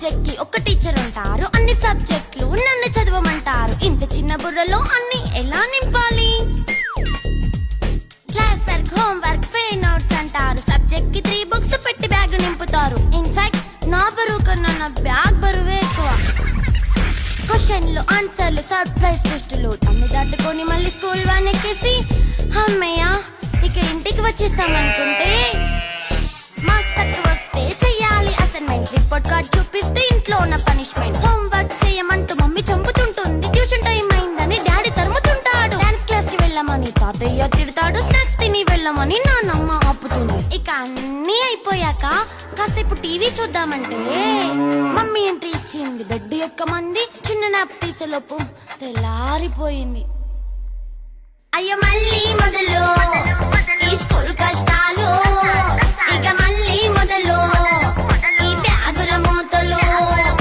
Subject కి ఒక teacher ఉంటారు, అన్ని సబ్జెక్టులు నన్ను చదవమంటారు. ఇంత చిన్న బుర్రలో అన్ని ఎలా నింపాలి? Class work, home work, fair notes అంటారు. సబ్జెక్ట్ కి 3 బుక్స్ పెట్టి బ్యాగ్ నింపుతారు. ఇన్ఫాక్ట్ నా బరువు కన్నా నా బ్యాగ్ బరువే ఎక్కువ. క్వశ్చన్లు, ఆన్సర్లు, సర్ప్రైజ్ టెస్టులు తమ్మి దాటుకొని మళ్ళీ స్కూల్ వాన్ ఎక్కేసి అమ్మయ్య ఇక ఇంటికి వచ్చేసామనుకుంటే మార్క్స్ తక్కువ వస్తే చెయ్యాలి అసైన్మెంట్. రిపోర్ట్ కార్డ్ చూపిస్తే ఇంట్లో ఉన్న పనిష్మెంట్. హోమ్ వర్క్ చేయమంటూ మమ్మీ చంపుతుంటుంది. ట్యూషన్ టైం అయిందని డాడీ తరుముతుంటాడు. డాన్స్ క్లాస్ కి వెళ్ళమని తాతయ్య తిడతాడు. స్నాక్స్ తిని వెళ్ళమని నాన్నమ్మ ఆపుతుంది. ఇక అన్నీ అయిపోయాక కాసేపు టీవీ చూద్దామంటే మమ్మీ ఎంట్రీ ఇచ్చింది. బెడ్ యొక్క మంది చిన్న నాప్ తీసేలోపు తెల్లారిపోయింది. అయ్యో మళ్ళీ మొదలు ఈ స్కూల్ కష్టాలు.